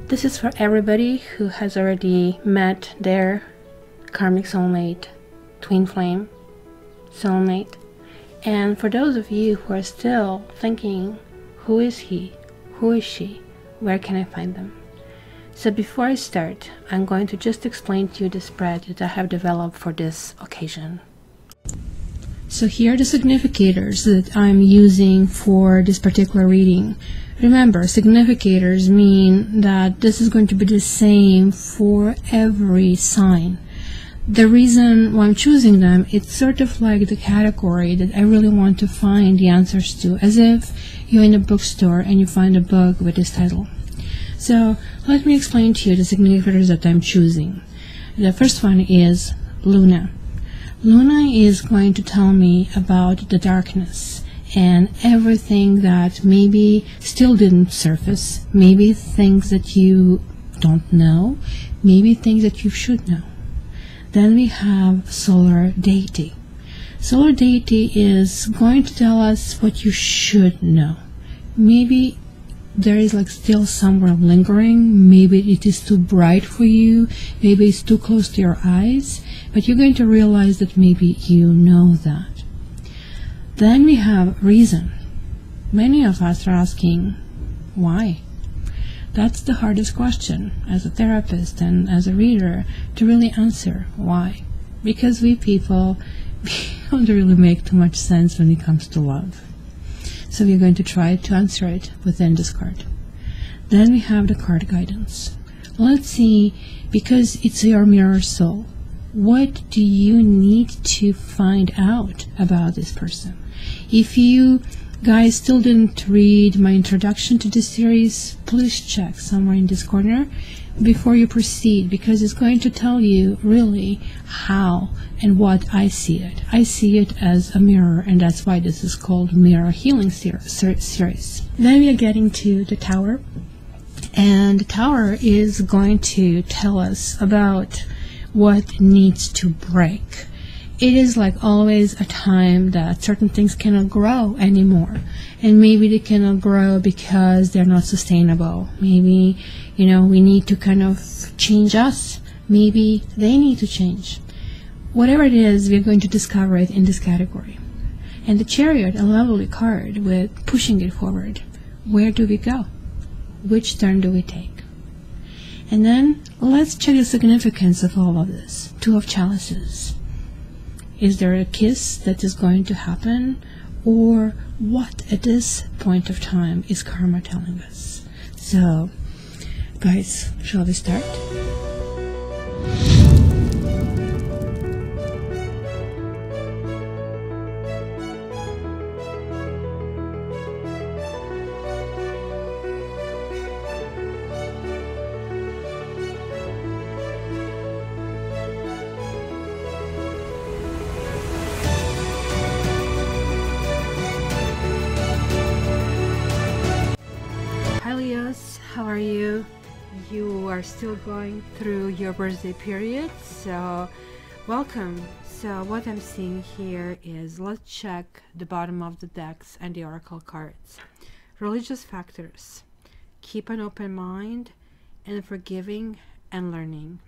This is for everybody who has already met their karmic soulmate, twin flame, soulmate. And for those of you who are still thinking, who is he? Who is she? Where can I find them? So before I start, I'm going to just explain to you the spread that I have developed for this occasion. So here are the significators that I'm using for this particular reading. Remember, significators mean that this is going to be the same for every sign. The reason why I'm choosing them, it's sort of like the category that I really want to find the answers to, as if you're in a bookstore and you find a book with this title. So let me explain to you the significators that I'm choosing. The first one is Luna. Luna is going to tell me about the darkness and everything that maybe still didn't surface, maybe things that you don't know, maybe things that you should know. Then we have Solar Deity. Solar Deity is going to tell us what you should know. Maybe there is like still somewhere lingering, maybe it is too bright for you, maybe it's too close to your eyes, but you're going to realize that maybe you know that. Then we have Reason. Many of us are asking, why? That's the hardest question as a therapist and as a reader to really answer. Why? Because we people, we don't really make too much sense when it comes to love. So we're going to try to answer it within this card. Then we have the card guidance. Let's see, because it's your mirror soul, what do you need to find out about this person? If you guys still didn't read my introduction to this series, please check somewhere in this corner before you proceed, because it's going to tell you really how and what I see it. I see it as a mirror, and that's why this is called Mirror Healing Series. Then we are getting to the Tower, and the Tower is going to tell us about what needs to break. It is like always a time that certain things cannot grow anymore, and maybe they cannot grow because they're not sustainable. Maybe, you know, we need to kind of change us. Maybe they need to change. Whatever it is, we're going to discover it in this category. And the Chariot, a lovely card with pushing it forward. Where do we go? Which turn do we take? And then let's check the significance of all of this. Two of Chalices. Is there a kiss that is going to happen? Or what at this point of time is karma telling us? So, guys, shall we start? How are you? You are still going through your birthday period, so welcome. So what I'm seeing here is, let's check the bottom of the decks and the oracle cards. Religious factors. Keep an open mind and forgiving and learning.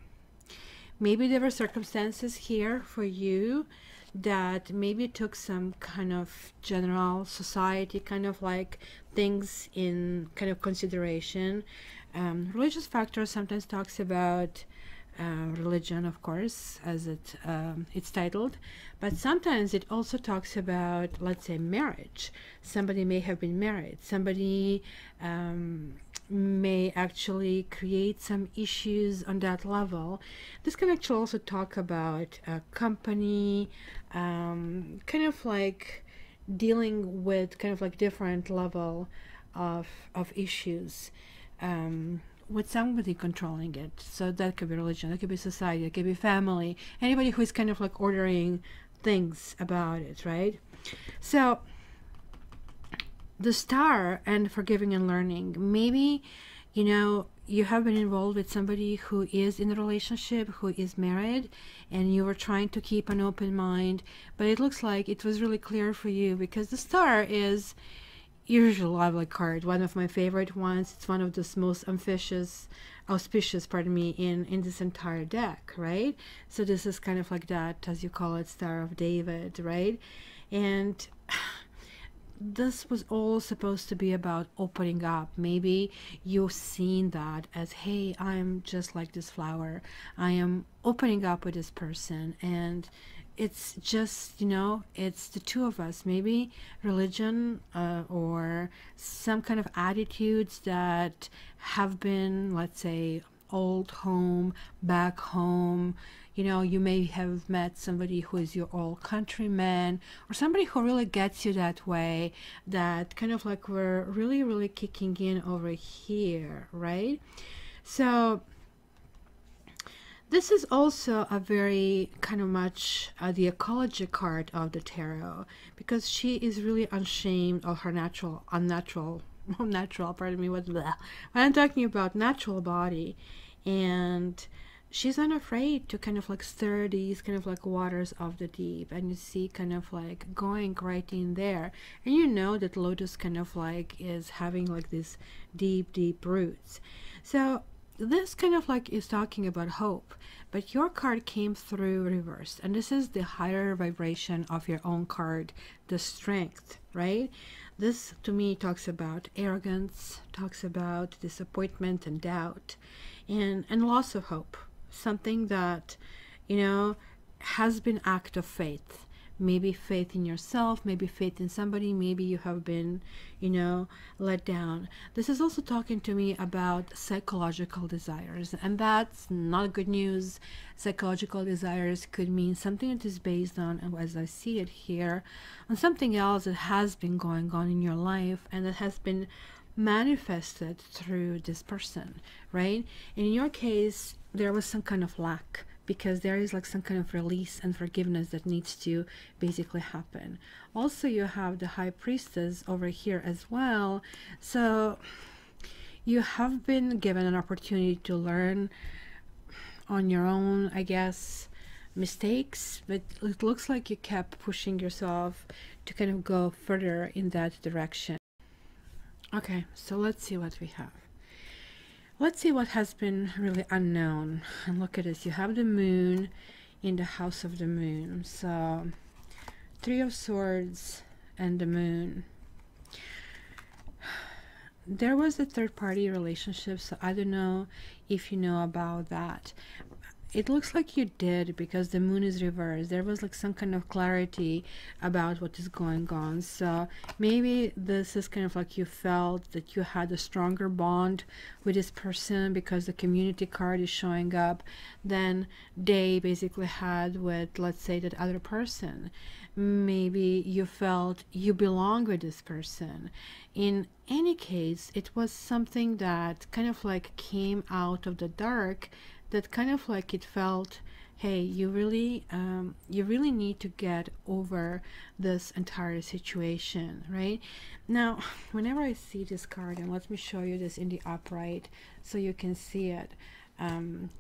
Maybe there were circumstances here for you that maybe took some kind of general society kind of like things in kind of consideration. Religious factors sometimes talks about religion, of course, as it's titled, but sometimes it also talks about, let's say, marriage. Somebody may have been married. Somebody may actually create some issues on that level. This can actually also talk about a company, kind of like dealing with kind of like different level of issues with somebody controlling it. So that could be religion, that could be society, that could be family, anybody who is kind of like ordering things about it, right? So the Star and forgiving and learning. Maybe, you know, you have been involved with somebody who is in a relationship, who is married, and you were trying to keep an open mind, but it looks like it was really clear for you, because the Star is, usually lovely card, one of my favorite ones. It's one of the most auspicious, pardon me, in this entire deck, right? So this is kind of like that, as you call it, Star of David, right? And this was all supposed to be about opening up. Maybe you've seen that as, hey, I'm just like this flower. I am opening up with this person, and it's just, you know, it's the two of us. Maybe religion or some kind of attitudes that have been, let's say, old home, back home. You know, you may have met somebody who is your old countryman, or somebody who really gets you that way, that kind of like we're really, really kicking in over here, right? So this is also a very kind of much the ecology card of the tarot, because she is really unshamed of her natural, pardon me, what I'm talking about, natural body. And she's unafraid to kind of like stir these kind of like waters of the deep, and you see kind of like going right in there, and you know that lotus kind of like is having like these deep roots. So this kind of like is talking about hope, but your card came through reversed, and this is the higher vibration of your own card, the strength, right? This to me talks about arrogance, talks about disappointment and doubt, and loss of hope, something that, you know, has been act of faith. Maybe faith in yourself, maybe faith in somebody, maybe you have been, you know, let down. This is also talking to me about psychological desires, and that's not good news. Psychological desires could mean something that is based on, as I see it here, on something else that has been going on in your life and that has been manifested through this person, right? And in your case, there was some kind of lack, because there is like some kind of release and forgiveness that needs to basically happen. Also, you have the High Priestess over here as well. So you have been given an opportunity to learn on your own, I guess, mistakes, but it looks like you kept pushing yourself to kind of go further in that direction. Okay, so let's see what we have. Let's see what has been really unknown. And look at this. You have the moon in the house of the moon. So Three of Swords and the moon. There was a third-party relationship, so I don't know if you know about that. It looks like you did, because the moon is reversed. There was like some kind of clarity about what is going on. So maybe this is kind of like you felt that you had a stronger bond with this person, because the community card is showing up, than they basically had with, let's say, that other person. Maybe you felt you belong with this person. In any case, it was something that kind of like came out of the dark, that kind of like it felt, hey, you really need to get over this entire situation, right? Now, whenever I see this card, and let me show you this in the upright so you can see it.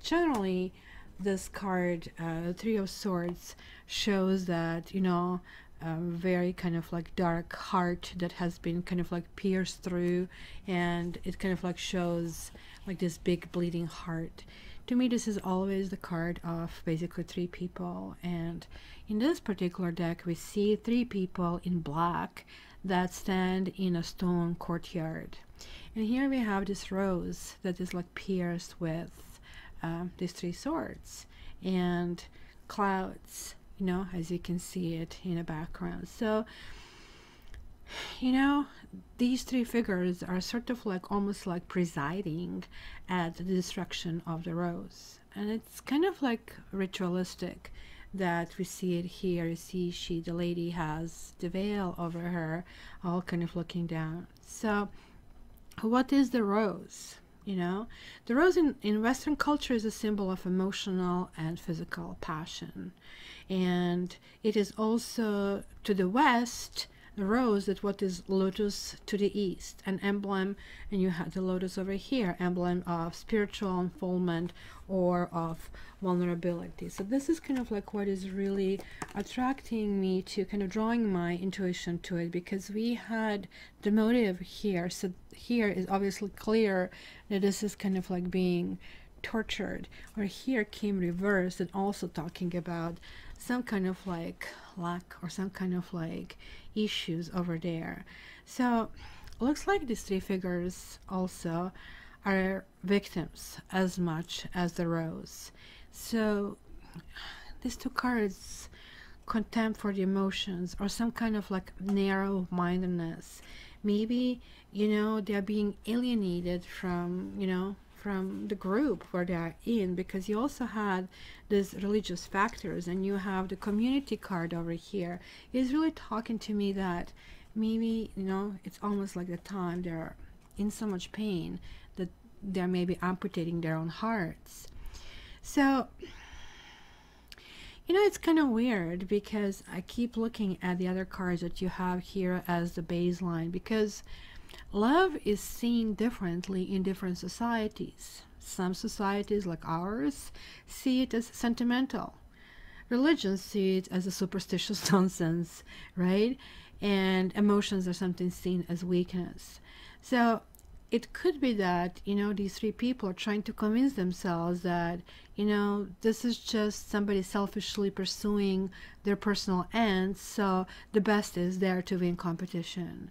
Generally, this card, Three of Swords, shows that, you know, a very kind of like dark heart that has been kind of like pierced through, and it kind of like shows like this big bleeding heart. To me, this is always the card of basically three people, and in this particular deck we see three people in black that stand in a stone courtyard. And here we have this rose that is like pierced with these three swords, and clouds, you know, as you can see it in the background. So, you know, these three figures are sort of like almost like presiding at the destruction of the rose, and it's kind of like ritualistic that we see it here. You see, the lady has the veil over her, all kind of looking down. So what is the rose? You know, the rose in Western culture is a symbol of emotional and physical passion, and it is also, to the West, the rose, that what is lotus to the east, an emblem, and you have the lotus over here, emblem of spiritual unfoldment or of vulnerability. So this is kind of like what is really attracting me to kind of drawing my intuition to it, because we had the motive here. So here is obviously clear that this is kind of like being tortured, or here came reversed and also talking about some kind of like lack or some kind of like issues over there. So looks like these three figures also are victims as much as the rose. So these two cards, contempt for the emotions or some kind of like narrow-mindedness. Maybe, you know, they're being alienated from, you know, from the group where they are in, because you also had these religious factors, and you have the community card over here. It's really talking to me that maybe, you know, it's almost like the time they're in so much pain that they're maybe amputating their own hearts. So, you know, it's kind of weird, because I keep looking at the other cards that you have here as the baseline, because love is seen differently in different societies. Some societies, like ours, see it as sentimental. Religions see it as a superstitious nonsense, right? And emotions are something seen as weakness. So it could be that, you know, these three people are trying to convince themselves that, you know, this is just somebody selfishly pursuing their personal ends, so the best is there to win competition.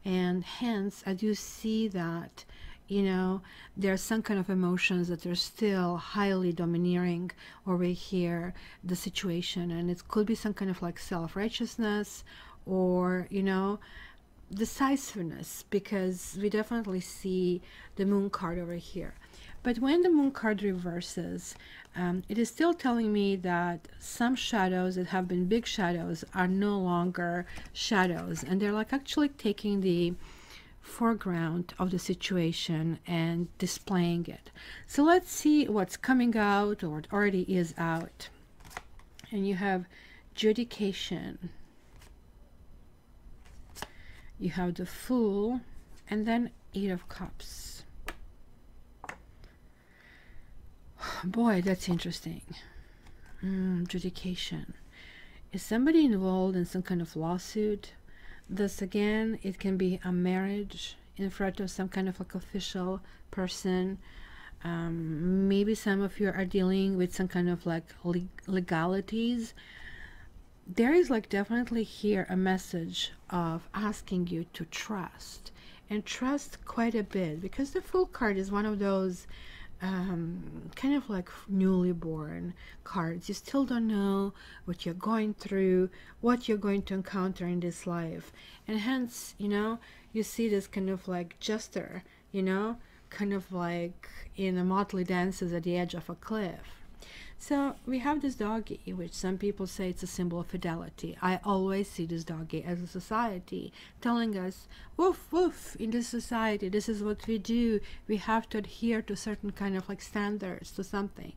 And hence, I do see that, you know, there's some kind of emotions that are still highly domineering over here, the situation. And it could be some kind of like self-righteousness or, you know, decisiveness, because we definitely see the moon card over here. But when the moon card reverses, it is still telling me that some shadows that have been big shadows are no longer shadows, and they're like actually taking the foreground of the situation and displaying it. So let's see what's coming out, or it already is out. And you have judication, you have the Fool, and then Eight of Cups. Boy, that's interesting. Judication. Is somebody involved in some kind of lawsuit? This again, it can be a marriage in front of some kind of like official person. Maybe some of you are dealing with some kind of like legalities. There is like definitely here a message of asking you to trust, and trust quite a bit, because the Fool card is one of those kind of like newly born cards. You still don't know what you're going through, what you're going to encounter in this life, and hence, you know, you see this kind of like jester, you know, kind of like in a motley dances at the edge of a cliff. So we have this doggy, which some people say it's a symbol of fidelity. I always see this doggy as a society telling us, woof, woof, in this society, this is what we do. We have to adhere to certain kind of like standards, to something.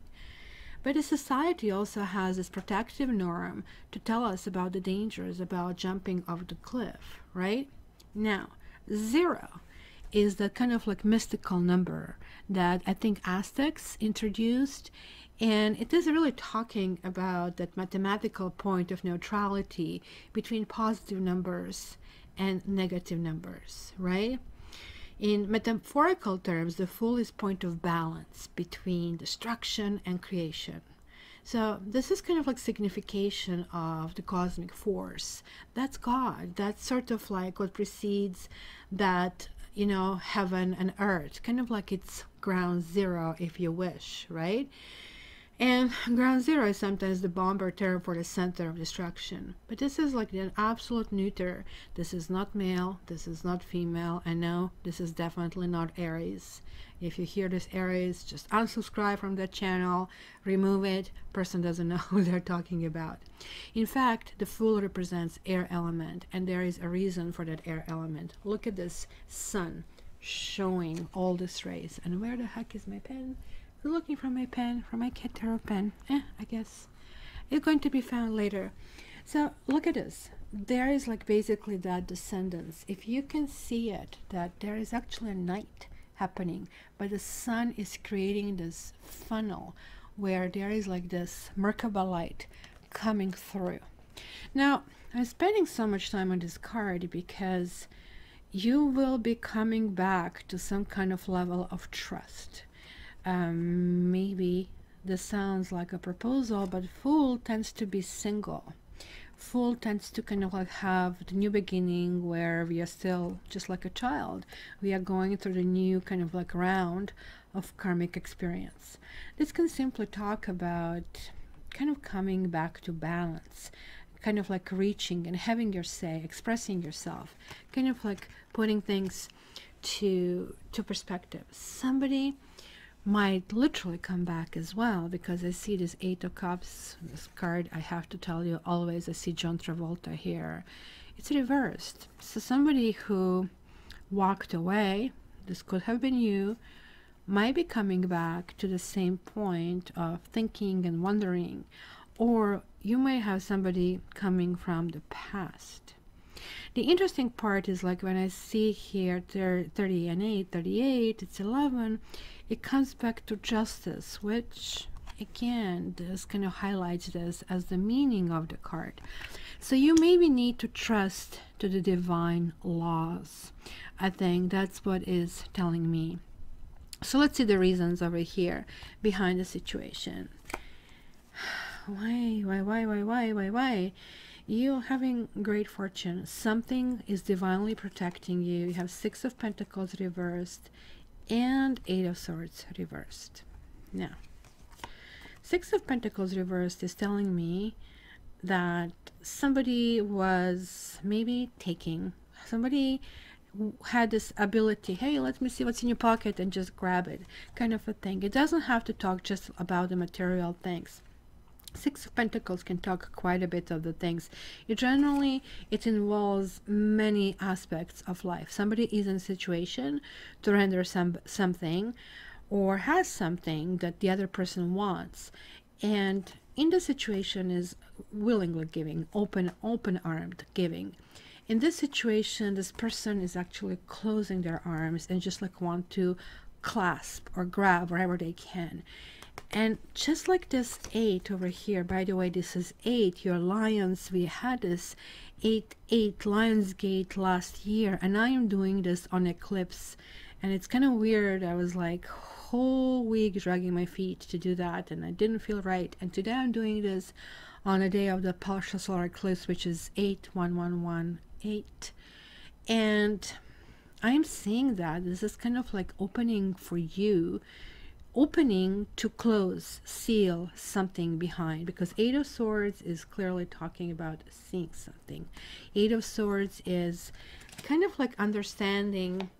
But the society also has this protective norm to tell us about the dangers, about jumping off the cliff, right? Now, 0 is the kind of like mystical number that I think Aztecs introduced, and it is really talking about that mathematical point of neutrality between positive numbers and negative numbers, right? In metaphorical terms, the Fool is point of balance between destruction and creation. So this is kind of like signification of the cosmic force. That's God. That's sort of like what precedes that, you know, heaven and earth, kind of like it's ground zero, if you wish, right? And ground zero is sometimes the bomber term for the center of destruction. But this is like an absolute neuter. This is not male, this is not female, and no, this is definitely not Aries. If you hear this Aries, just unsubscribe from that channel, remove it. Person doesn't know who they're talking about. In fact, the Fool represents air element, and there is a reason for that air element. Look at this sun showing all this rays. And where the heck is my pen? Looking for my pen, for my cat tarot pen. I guess it's going to be found later. So look at this. There is like basically that descendants. If you can see it, that there is actually a night happening, but the sun is creating this funnel where there is like this Merkaba light coming through. Now, I'm spending so much time on this card because you will be coming back to some kind of level of trust. Maybe this sounds like a proposal, but Fool tends to be single. Fool tends to kind of like have the new beginning where we are still just like a child. We are going through the new kind of like round of karmic experience. This can simply talk about kind of coming back to balance, kind of like reaching and having your say, expressing yourself, kind of like putting things to perspective. Somebody might literally come back as well, because I see this Eight of Cups, this card. I have to tell you, always I see John Travolta here. It's reversed. So somebody who walked away, this could have been you, might be coming back to the same point of thinking and wondering, or you might have somebody coming from the past. The interesting part is like when I see here 30 and 8, 38, it's 11, it comes back to justice, which again, this kind of highlights this as the meaning of the card. So you maybe need to trust to the divine laws. I think that's what is telling me. So let's see the reasons over here behind the situation. Why? You're having great fortune. Something is divinely protecting you. You have Six of Pentacles reversed and Eight of Swords reversed. Now, Six of Pentacles reversed is telling me that somebody was maybe taking, somebody had this ability, hey, let me see what's in your pocket and just grab it, kind of a thing. It doesn't have to talk just about the material things. Six of Pentacles can talk quite a bit of the things. It involves many aspects of life. Somebody is in a situation to render something or has something that the other person wants, and in the situation is willingly giving, open-armed giving. In this situation, this person is actually closing their arms and just like want to clasp or grab wherever they can. And just like this 8 over here, by the way, this is 8, your lions, we had this 8 Lionsgate last year, and I am doing this on eclipse, and it's kind of weird. I was like whole week dragging my feet to do that, and I didn't feel right. And today I'm doing this on the day of the partial solar eclipse, which is 8/11/8, and I'm seeing that this is kind of like opening for you, opening to close, seal something behind, because Eight of Swords is clearly talking about seeing something. Eight of Swords is kind of like understanding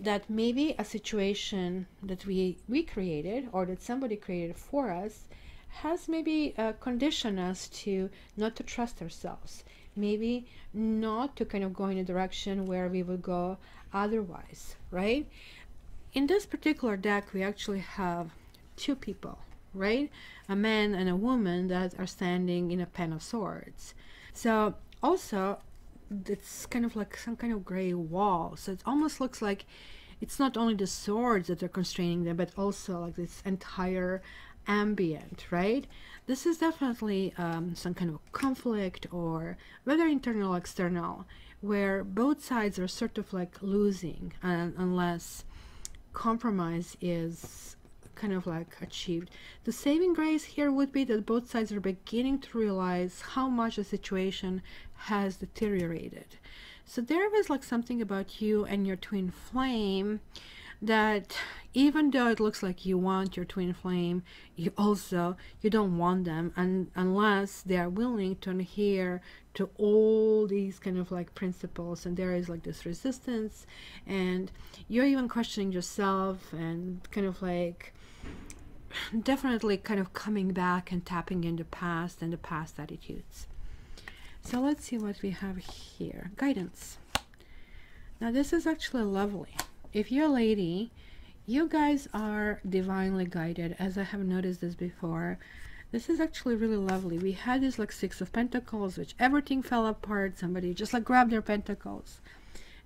that maybe a situation that we created or that somebody created for us has maybe conditioned us to not to trust ourselves, maybe not to kind of go in a direction where we would go otherwise, right? In this particular deck, we actually have two people, right? A man and a woman that are standing in a Pen of Swords. So also, it's kind of like some kind of gray wall. So it almost looks like it's not only the swords that are constraining them, but also like this entire ambient, right? This is definitely some kind of conflict, or whether internal or external, where both sides are sort of like losing, unless compromise is kind of like achieved. The saving grace here would be that both sides are beginning to realize how much the situation has deteriorated. So there was like something about you and your twin flame that even though it looks like you want your twin flame, you don't want them, and unless they are willing to adhere to all these kind of like principles, and there is like this resistance, and you're even questioning yourself, and kind of like definitely kind of coming back and tapping in the past and the past attitudes. So let's see what we have here. Guidance. Now this is actually lovely. If you're a lady, you guys are divinely guided, as I have noticed this before. This is actually really lovely. We had this like Six of Pentacles, which everything fell apart. Somebody just like grabbed their pentacles.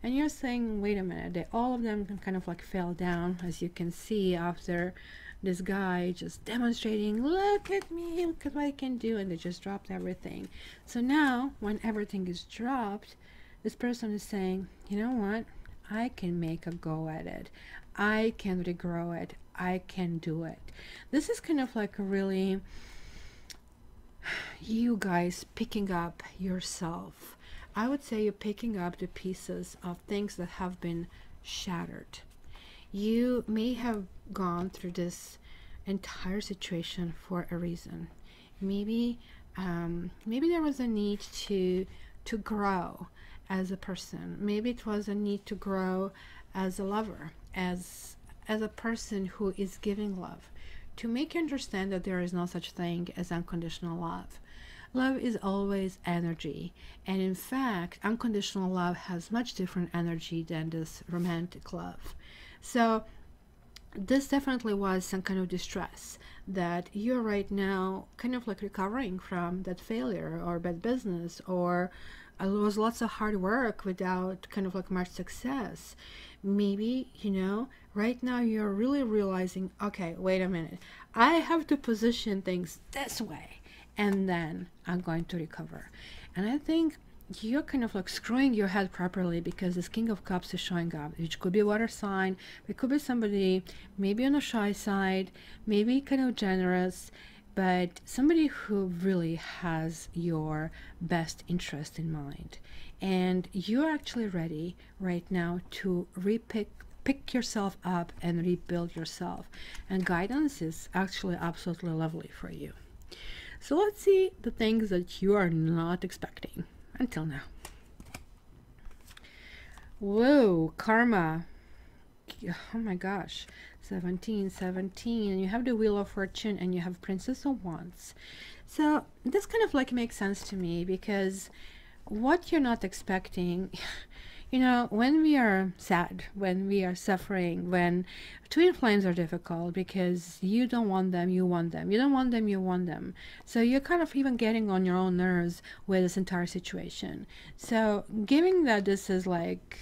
And you're saying, wait a minute, they, all of them kind of like fell down, as you can see, after this guy just demonstrating, look at me, look at what I can do, and they just dropped everything. So now, when everything is dropped, this person is saying, you know what, I can make a go at it. I can regrow it. I can do it. This is kind of like a really, you guys picking up yourself. I would say you're picking up the pieces of things that have been shattered. You may have gone through this entire situation for a reason. Maybe there was a need to grow as a person. Maybe it was a need to grow as a lover, as a person who is giving love, to make you understand that there is no such thing as unconditional love. Love is always energy, and in fact, unconditional love has much different energy than this romantic love. So this definitely was some kind of distress that you're right now kind of like recovering from, that failure or bad business, or it was lots of hard work without kind of like much success. Maybe, you know, right now you're really realizing, okay, wait a minute, I have to position things this way, and then I'm going to recover. And I think you're kind of like screwing your head properly, because this King of Cups is showing up, which could be a water sign. It could be somebody maybe on the shy side, maybe kind of generous, but somebody who really has your best interest in mind. And you're actually ready right now to pick yourself up and rebuild yourself. And guidance is actually absolutely lovely for you. So let's see the things that you are not expecting until now. Whoa, karma. Oh my gosh. 17, and you have the Wheel of Fortune, and you have Princess of Wands. So this kind of like makes sense to me, because what you're not expecting, you know, when we are sad, when we are suffering, when twin flames are difficult because you don't want them, you want them, you don't want them, you want them. So you're kind of even getting on your own nerves with this entire situation. So given that this is like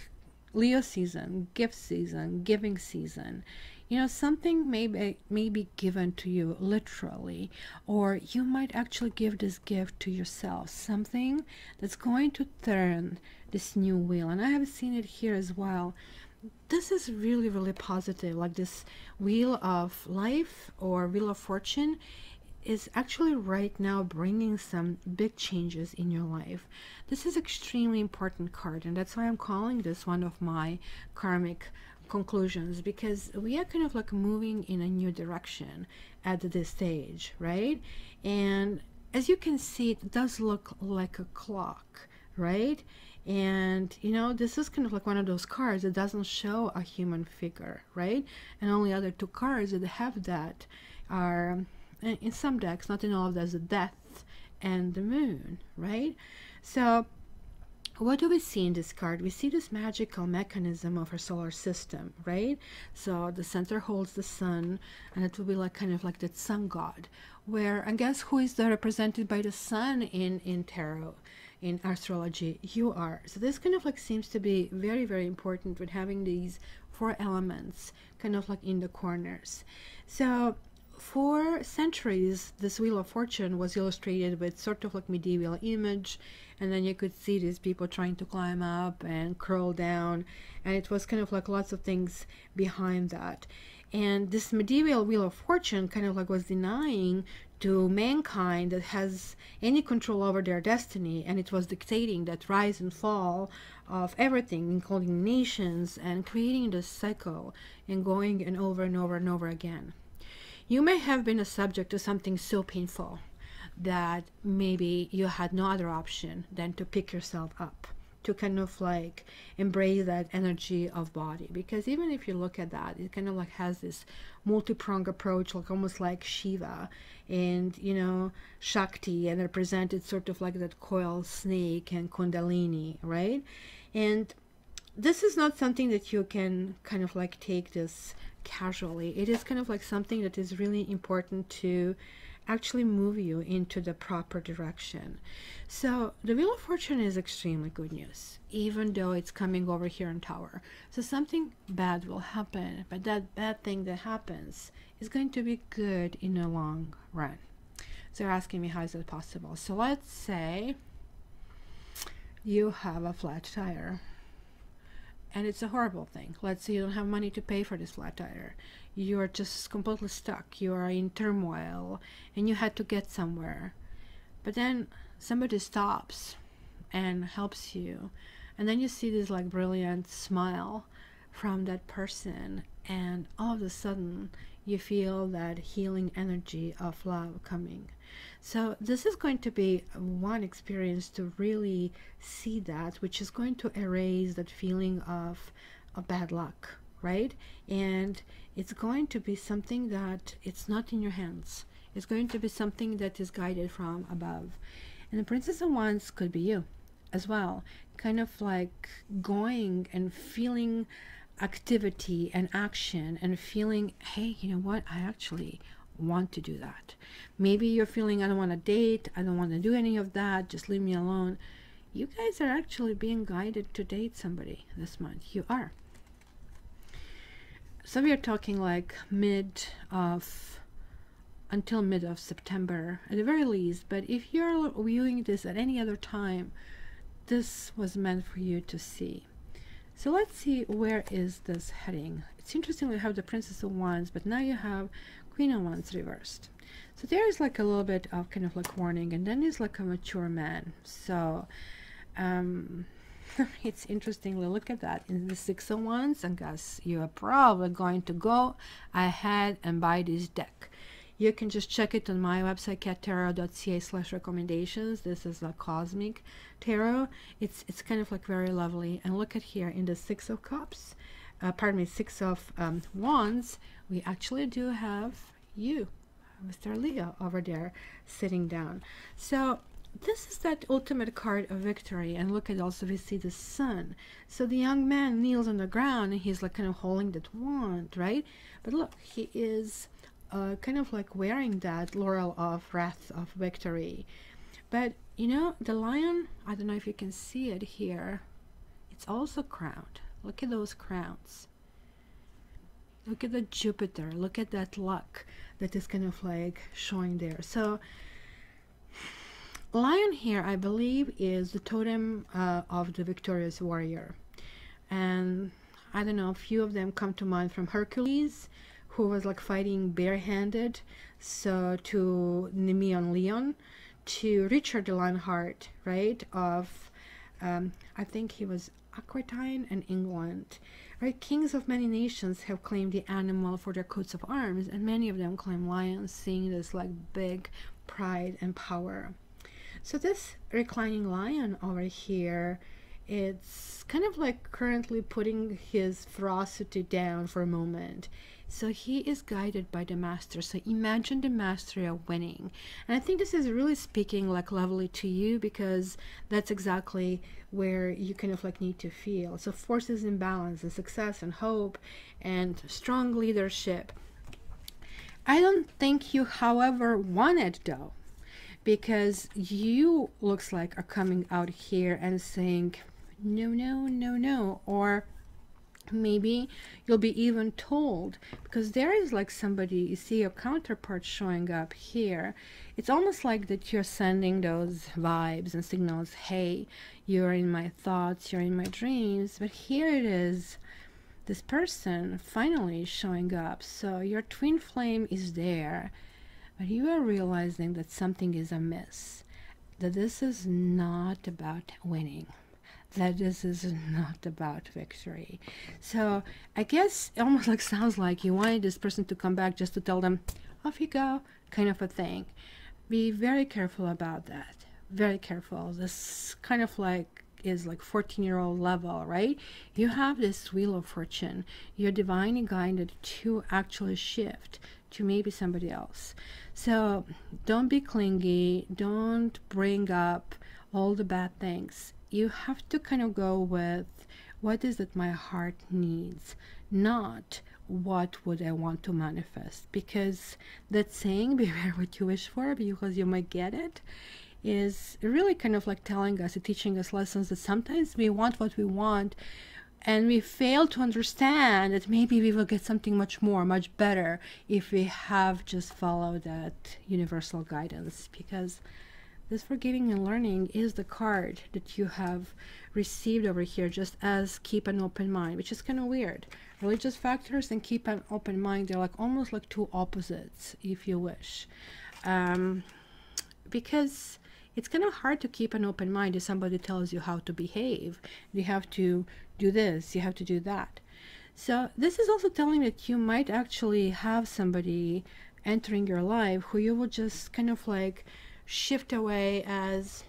Leo season, gift season, giving season, you know, something may be given to you literally, or you might actually give this gift to yourself, something that's going to turn this new wheel. And I have seen it here as well. This is really, really positive. Like this Wheel of Life or Wheel of Fortune is actually right now bringing some big changes in your life. This is extremely important card, and that's why I'm calling this one of my karmic conclusions, because we are kind of like moving in a new direction at this stage, right? And as you can see, it does look like a clock, right? And you know, this is kind of like one of those cards that doesn't show a human figure, right? And only other two cards that have that are in some decks, not in all of them, the Death and the Moon, right? So what do we see in this card? We see this magical mechanism of our solar system, right? So the center holds the sun, and it will be like kind of like that sun god, where I guess who is represented by the sun in tarot, in astrology? You are. So this kind of like seems to be very, very important with having these four elements kind of like in the corners. So for centuries, this Wheel of Fortune was illustrated with sort of like medieval image, and then you could see these people trying to climb up and curl down, and it was kind of like lots of things behind that. And this medieval Wheel of Fortune kind of like was denying to mankind that has any control over their destiny, and it was dictating that rise and fall of everything, including nations, and creating this cycle and going and over and over and over again. You may have been a subject to something so painful that maybe you had no other option than to pick yourself up, to kind of like embrace that energy of body. Because even if you look at that, it kind of like has this multi-pronged approach, like almost like Shiva and, you know, Shakti, and represented sort of like that coiled snake and Kundalini, right? And this is not something that you can kind of like take this casually. It is kind of like something that is really important to actually move you into the proper direction. So the Wheel of Fortune is extremely good news, even though it's coming over here in Tower. So something bad will happen, but that bad thing that happens is going to be good in the long run. So you're asking me, how is that possible? So let's say you have a flat tire, and it's a horrible thing. Let's say you don't have money to pay for this flat tire. You're just completely stuck. You are in turmoil, and you had to get somewhere. But then somebody stops and helps you. And then you see this like brilliant smile from that person. And all of a sudden, you feel that healing energy of love coming. So this is going to be one experience to really see that, which is going to erase that feeling of bad luck, right? And it's going to be something that it's not in your hands. It's going to be something that is guided from above. And the Princess of Wands could be you as well, kind of like going and feeling activity and action and feeling, hey, you know what, I actually want to do that. Maybe you're feeling, I don't want to date, I don't want to do any of that, just leave me alone. You guys are actually being guided to date somebody this month. You are. So we are talking like until mid of September at the very least. But if you're viewing this at any other time, this was meant for you to see. So let's see, where is this heading? It's interesting, we have the Princess of Wands, but now you have Queen of Wands reversed. So there is like a little bit of kind of like warning, and then it's like a mature man. So it's interesting, look at that. In the Six of Wands, and guys, you are probably going to go ahead and buy this deck. You can just check it on my website, cattarot.ca/recommendations. This is a cosmic tarot. It's kind of like very lovely. And look at here in the Six of Cups, Six of Wands, we actually do have you, Mr. Leo, over there sitting down. So this is that ultimate card of victory. And look at, also we see the sun. So the young man kneels on the ground and he's like kind of holding that wand, right? But look, he is kind of like wearing that laurel of wrath of victory. But you know, the lion, I don't know if you can see it here, it's also crowned. Look at those crowns. Look at the Jupiter. Look at that luck that is kind of like showing there. So lion here, I believe, is the totem of the victorious warrior. And I don't know, a few of them come to mind from Hercules, who was like fighting barehanded, so to Nemean Leon, to Richard the Lionheart, right, of I think he was Aquitaine and England, right? Kings of many nations have claimed the animal for their coats of arms, and many of them claim lions, seeing this like big pride and power. So this reclining lion over here, it's kind of like currently putting his ferocity down for a moment. So he is guided by the master. So imagine the mastery of winning. And I think this is really speaking like lovely to you, because that's exactly where you kind of like need to feel. So forces in balance and success and hope and strong leadership. I don't think you, however, want it though, because you looks like are coming out here and saying, no, no, no, no. Or maybe you'll be even told, because there is like somebody, you see your counterpart showing up here. It's almost like that you're sending those vibes and signals, hey, you're in my thoughts, you're in my dreams. But here it is, this person finally showing up. So your twin flame is there, but you are realizing that something is amiss, that this is not about winning, that this is not about victory. So I guess it almost like sounds like you wanted this person to come back just to tell them, off you go, kind of a thing. Be very careful about that. Very careful. This kind of like is like 14-year-old level, right? You have this Wheel of Fortune. You're divinely guided to actually shift to maybe somebody else. So don't be clingy. Don't bring up all the bad things. You have to kind of go with, what is it my heart needs, not what would I want to manifest? Because that saying, beware what you wish for because you might get it, is really kind of like telling us, teaching us lessons that sometimes we want what we want and we fail to understand that maybe we will get something much more, much better if we have just followed that universal guidance. Because this forgiving and learning is the card that you have received over here, just as keep an open mind, which is kind of weird. Religious factors and keep an open mind, they're like almost like two opposites, if you wish. Because it's kind of hard to keep an open mind if somebody tells you how to behave. You have to do this, you have to do that. So this is also telling that you might actually have somebody entering your life who you will just kind of like shift away as,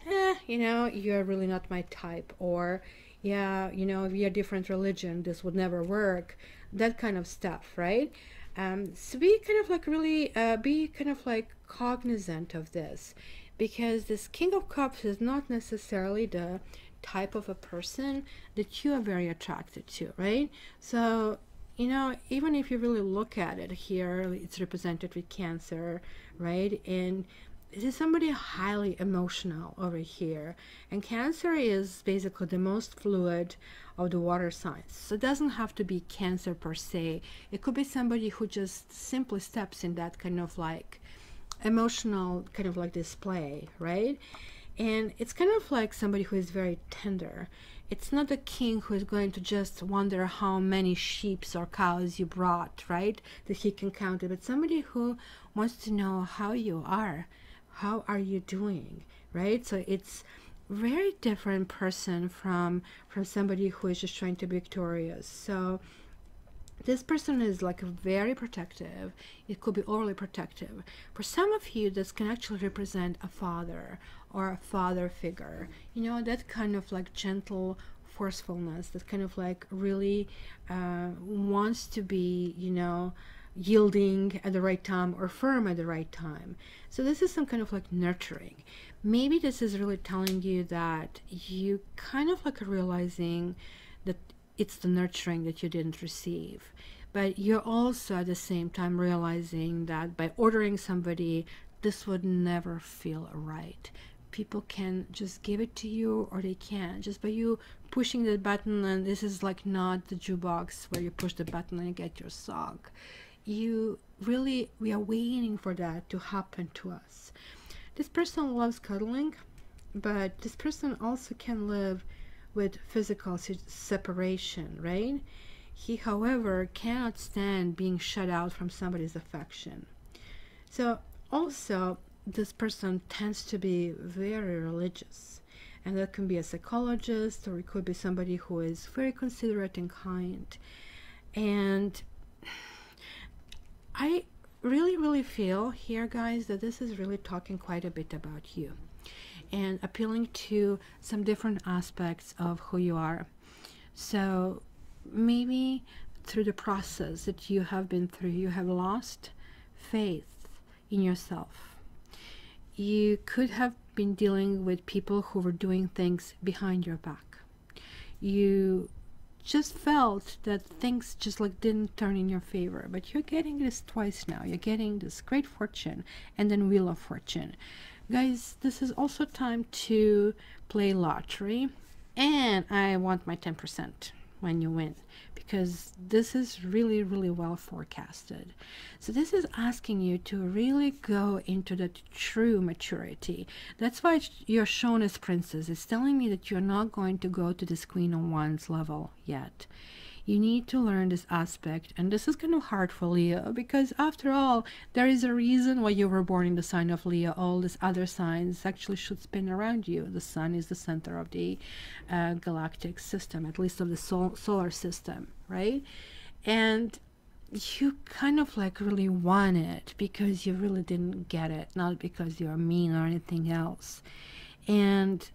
you know, you're really not my type, or yeah, you know, we are different religion, this would never work, that kind of stuff, right? So be kind of like really be kind of like cognizant of this, because this King of Cups is not necessarily the type of a person that you are very attracted to, right? So, you know, even if you really look at it here, it's represented with Cancer, right? And this is somebody highly emotional over here, and Cancer is basically the most fluid of the water signs. So it doesn't have to be Cancer per se. It could be somebody who just simply steps in that kind of like emotional kind of like display, right? And it's kind of like somebody who is very tender. It's not a king who is going to just wonder how many sheep or cows you brought, right, that he can count it, but somebody who wants to know how you are. How are you doing, right? So it's very different person from somebody who is just trying to be victorious. So this person is like very protective. It could be overly protective. For some of you, this can actually represent a father or a father figure. You know, that kind of like gentle forcefulness, that kind of like really wants to be, you know, yielding at the right time or firm at the right time. So this is some kind of like nurturing. Maybe this is really telling you that you kind of like realizing that it's the nurturing that you didn't receive, but you're also at the same time realizing that by ordering somebody, this would never feel right. People can just give it to you, or they can't, just by you pushing the button. And this is like not the jukebox where you push the button and you get your song. We are waiting for that to happen to us. This person loves cuddling, but this person also can live with physical separation, right? He, however, cannot stand being shut out from somebody's affection. So also, this person tends to be very religious, and that can be a psychologist, or it could be somebody who is very considerate and kind. And I really feel here, guys, that this is really talking quite a bit about you and appealing to some different aspects of who you are. So maybe through the process that you have been through, you have lost faith in yourself. You could have been dealing with people who were doing things behind your back. You just felt that things just like didn't turn in your favor, but you're getting this twice now. You're getting this great fortune and then wheel of fortune. Guys, this is also time to play lottery, and I want my 10% when you win, because this is really well forecasted. So this is asking you to really go into that true maturity. That's why you're shown as princess. It's telling me that you're not going to go to this Queen of Wands level yet. You need to learn this aspect, and this is kind of hard for Leo, because after all, there is a reason why you were born in the sign of Leo. All these other signs actually should spin around you. The sun is the center of the galactic system, at least of the solar system, right? And you kind of like really want it because you really didn't get it, not because you're mean or anything else. And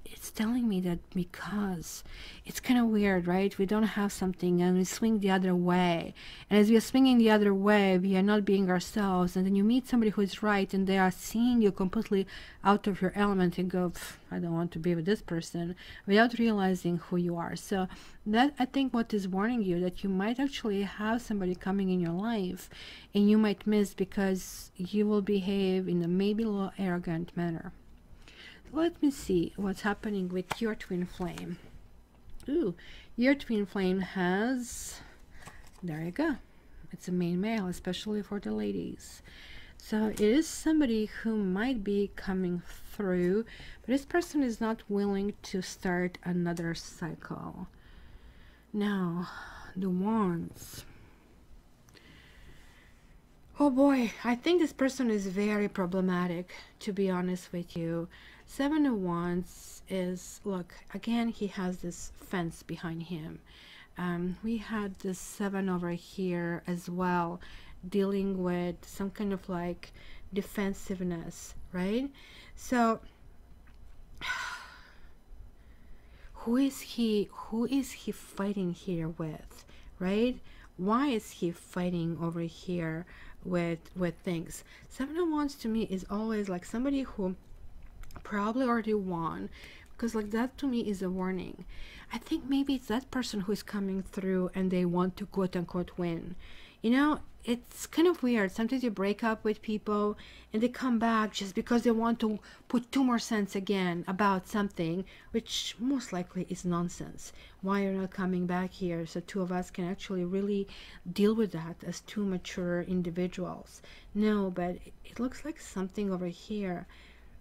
it's telling me that because it's kind of weird, right? We don't have something and we swing the other way. And as we are swinging the other way, we are not being ourselves. And then you meet somebody who is right and they are seeing you completely out of your element and go, I don't want to be with this person, without realizing who you are. So that, I think, what is warning you, that you might actually have somebody coming in your life and you might miss because you will behave in a maybe a little arrogant manner. Let me see what's happening with your twin flame. Ooh, your twin flame has, there you go, it's a main male, especially for the ladies. So it is somebody who might be coming through, but this person is not willing to start another cycle. Now, the wands. Oh boy, I think this person is very problematic, to be honest with you. 7 of Wands is, look, again, he has this fence behind him. We had this 7 over here as well, dealing with some kind of like defensiveness, right? So, who is he fighting here with, right? Why is he fighting over here with things? 7 of Wands to me is always like somebody who probably already won, because like that to me is a warning. I think maybe it's that person who is coming through and they want to quote unquote win. You know, it's kind of weird. Sometimes you break up with people and they come back just because they want to put 2 more cents again about something, which most likely is nonsense. Why you're not coming back here so 2 of us can actually really deal with that as 2 mature individuals? No, but it looks like something over here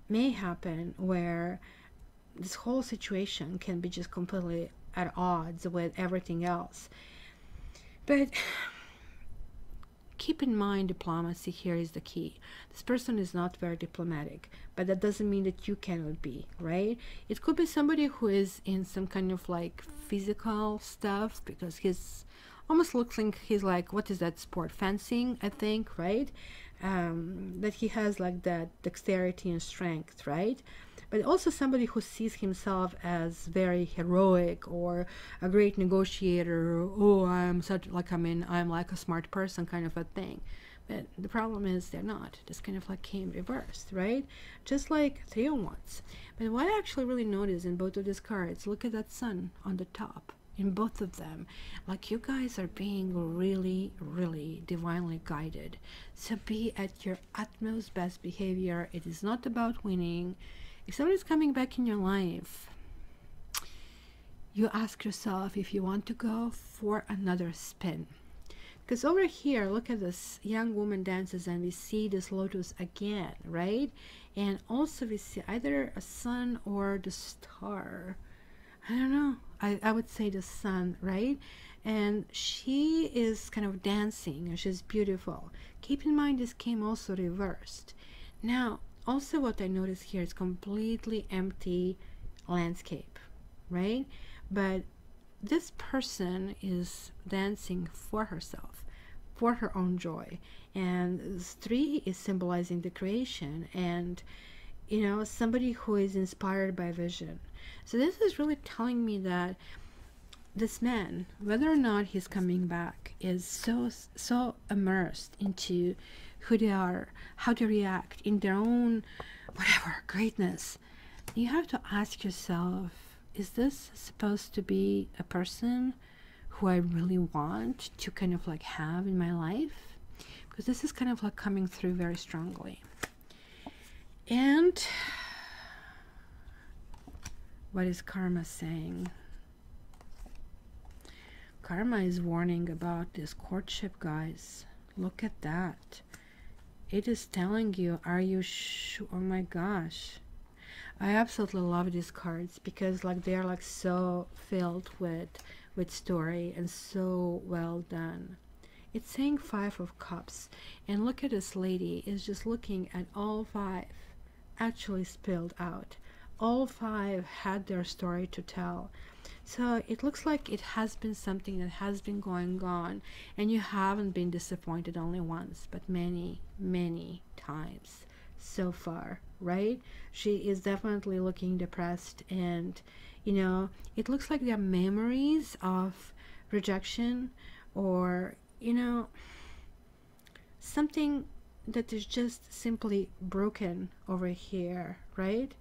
may happen where this whole situation can be just completely at odds with everything else. But keep in mind, diplomacy here is the key. This person is not very diplomatic, but that doesn't mean that you cannot be, right? It could be somebody who is in some kind of like physical stuff, because he's almost looks like he's like, what is that sport? Fencing, I think, right? That he has like that dexterity and strength, right? But also somebody who sees himself as very heroic or a great negotiator. Oh, I'm such like, I'm like a smart person kind of a thing. But the problem is they're not. This kind of like came reversed, right? Just like 3 of Wands. But what I actually really noticed in both of these cards, look at that sun on the top. In both of them, like you guys are being really, really divinely guided. So be at your utmost best behavior. It is not about winning. If somebody's coming back in your life, you ask yourself if you want to go for another spin. Because over here, look at this young woman dances and we see this lotus again, right? And also we see either a sun or the star. I don't know. I would say the sun, right? And she is kind of dancing and she's beautiful. Keep in mind this came also reversed. Now, also what I notice here is completely empty landscape, right? But this person is dancing for herself, for her own joy. And this 3 is symbolizing the creation and, you know, somebody who is inspired by vision. So this is really telling me that this man, whether or not he's coming back, is so immersed into who they are, how to react in their own whatever greatness. You have to ask yourself, is this supposed to be a person who I really want to kind of like have in my life? Because this is kind of like coming through very strongly. And what is karma saying? Karma is warning about this courtship, guys. Look at that. It is telling you, are you sure? Oh my gosh. I absolutely love these cards because like they are like so filled with story and so well done. It's saying 5 of Cups, and look at this lady is just looking at all 5 actually spilled out. All 5 had their story to tell. So it looks like it has been something that has been going on, and you haven't been disappointed only once, but many, many times so far, right? She is definitely looking depressed, and you know, it looks like there are memories of rejection, or you know, something that is just simply broken over here, right?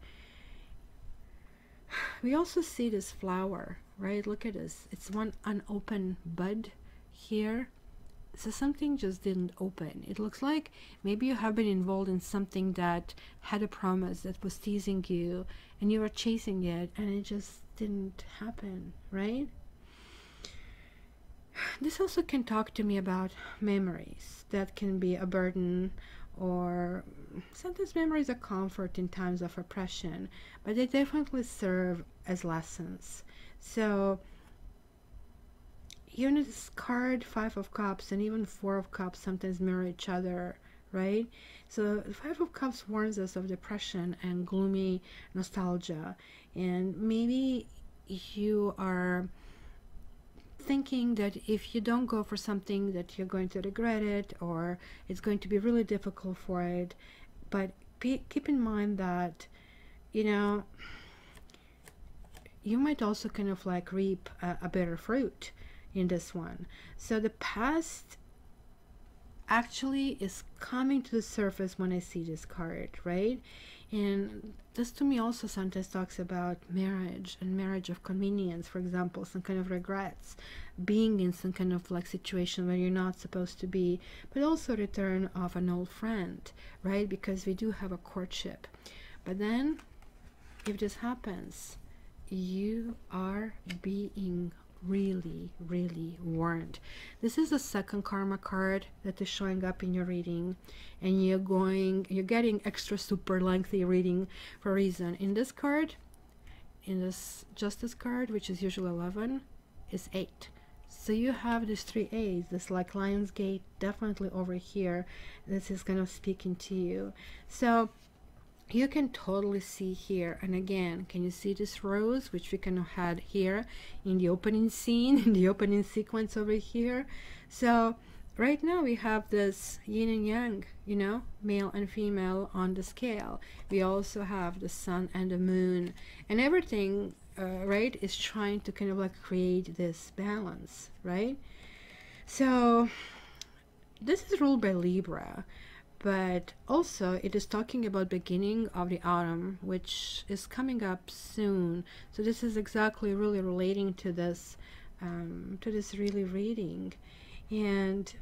We also see this flower, right? Look at this. It's one unopened bud here. So something just didn't open. It looks like maybe you have been involved in something that had a promise that was teasing you, and you were chasing it, and it just didn't happen, right? This also can talk to me about memories that can be a burden, or sometimes memories are comfort in times of oppression, but they definitely serve as lessons. So even this card, Five of Cups, and even Four of Cups sometimes mirror each other, right? So the Five of Cups warns us of depression and gloomy nostalgia, and maybe you are thinking that if you don't go for something that you're going to regret it, or it's going to be really difficult for it. But keep in mind that, you know, you might also kind of like reap a better fruit in this one. So the past actually is coming to the surface when I see this card, right? And this to me also sometimes talks about marriage, and marriage of convenience, for example, some kind of regrets, being in some kind of like situation where you're not supposed to be, but also return of an old friend, right? Because we do have a courtship. But then if this happens, you are being really, really warned. This is the second karma card that is showing up in your reading, and you're getting extra super lengthy reading for a reason. In this card, in this justice card, which is usually 11, is 8. So you have these 3 A's, this like Lion's Gate definitely over here. This is kind of speaking to you. So you can totally see here, and again, can you see this rose, which we kind of had here in the opening scene, in the opening sequence over here? So right now we have this yin and yang, you know, male and female on the scale. We also have the sun and the moon, and everything, right, is trying to kind of like create this balance, right? So this is ruled by Libra, but also it is talking about beginning of the autumn, which is coming up soon. So this is exactly really relating to this really reading. And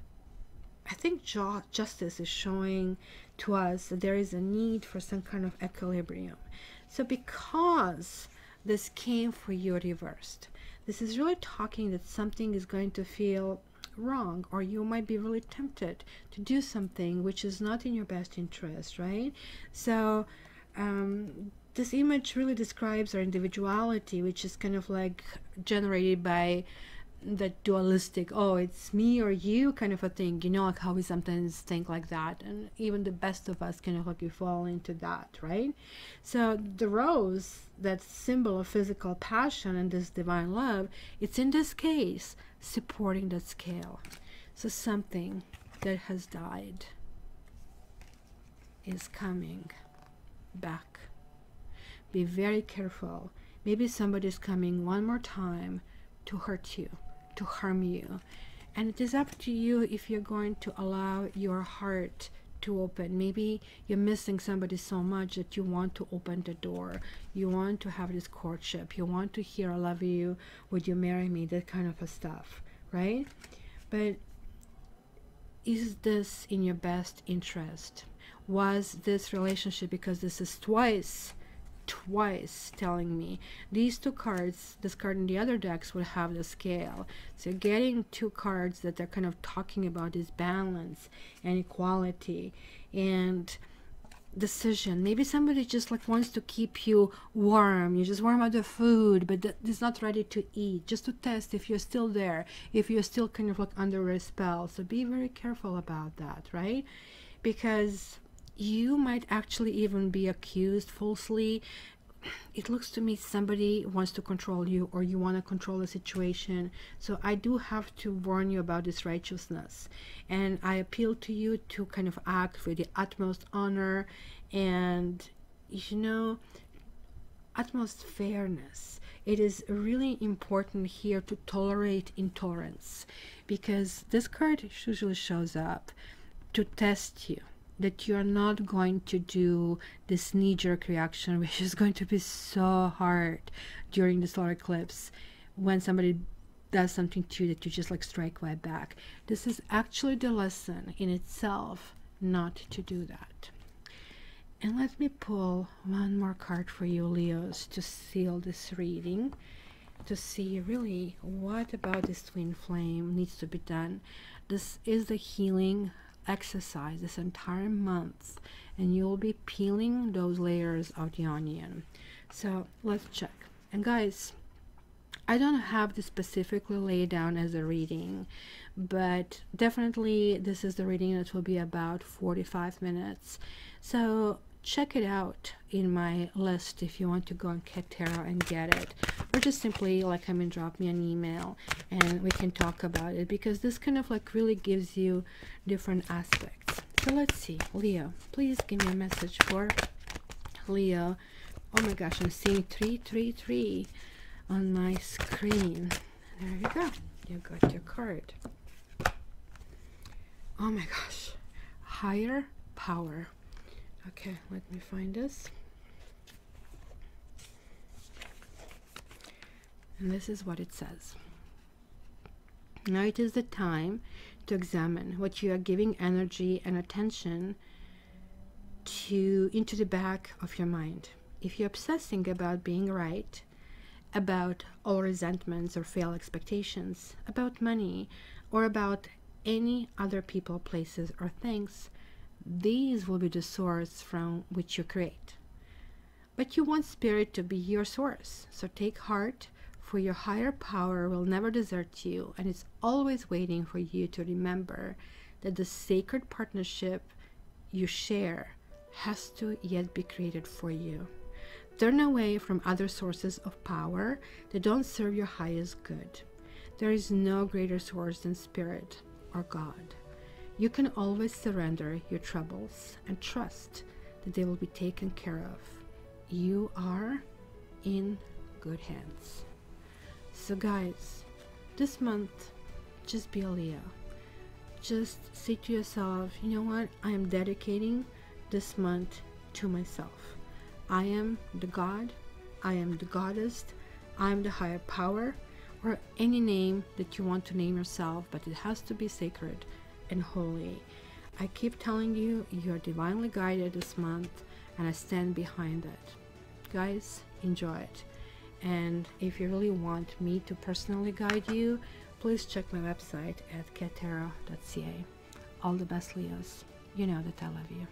I think justice is showing to us that there is a need for some kind of equilibrium. So because this came for you reversed, this is really talking that something is going to feel wrong, or you might be really tempted to do something which is not in your best interest, right? So this image really describes our individuality, which is kind of like generated by that dualistic, oh, it's me or you kind of a thing, you know, like how we sometimes think like that, and even the best of us kind of like we fall into that, right? So the rose, that symbol of physical passion and this divine love, it's in this case supporting that scale. So something that has died is coming back. Be very careful. Maybe somebody's coming one more time to hurt you, to harm you, and it is up to you if you're going to allow your heart to open. Maybe you're missing somebody so much that you want to open the door, you want to have this courtship, you want to hear I love you, would you marry me, that kind of a stuff, right? But is this in your best interest? Was this relationship, because this is twice telling me these two cards, this card and the other decks would have the scale. So you're getting two cards that are kind of talking about this balance and equality and decision. Maybe somebody just like wants to keep you warm, you just warm up the food, but is not ready to eat, just to test if you're still there, if you're still kind of like under a spell. So be very careful about that, right? Because you might actually even be accused falsely. It looks to me somebody wants to control you, or you want to control the situation. So I do have to warn you about this righteousness, and I appeal to you to kind of act with the utmost honor and you know, utmost fairness. It is really important here to tolerate intolerance, because this card usually shows up to test you, that you're not going to do this knee-jerk reaction, which is going to be so hard during the solar eclipse when somebody does something to you that you just like strike right back. This is actually the lesson in itself not to do that. And let me pull one more card for you, Leos, to seal this reading, to see really what about this twin flame needs to be done. This is the healing exercise this entire month, and you'll be peeling those layers of the onion. So let's check. And guys, I don't have this specifically laid down as a reading, but definitely this is the reading that will be about 45 minutes. So check it out in my list if you want to go on Cat Tarot and get it, or just simply like drop me an email and we can talk about it, because this kind of like really gives you different aspects. So let's see, Leo, please give me a message for Leo. Oh my gosh, I'm seeing 333 on my screen. There you go, you got your card. Oh my gosh, higher power. Okay, let me find this. And this is what it says. Now it is the time to examine what you are giving energy and attention to into the back of your mind. If you're obsessing about being right, about all resentments or failed expectations, about money, or about any other people, places, or things, these will be the source from which you create. But you want spirit to be your source, so take heart, for your higher power will never desert you, and it's always waiting for you to remember that the sacred partnership you share has to yet be created for you. Turn away from other sources of power that don't serve your highest good. There is no greater source than spirit or God. You can always surrender your troubles and trust that they will be taken care of. You are in good hands. So guys, this month, just be a Leo. Just say to yourself, you know what? I am dedicating this month to myself. I am the God, I am the goddess, I am the higher power, or any name that you want to name yourself, but it has to be sacred and holy. I keep telling you, you're divinely guided this month, and I stand behind it. Guys, enjoy it. And if you really want me to personally guide you, please check my website at cattarot.ca. All the best, Leos. You know that I love you.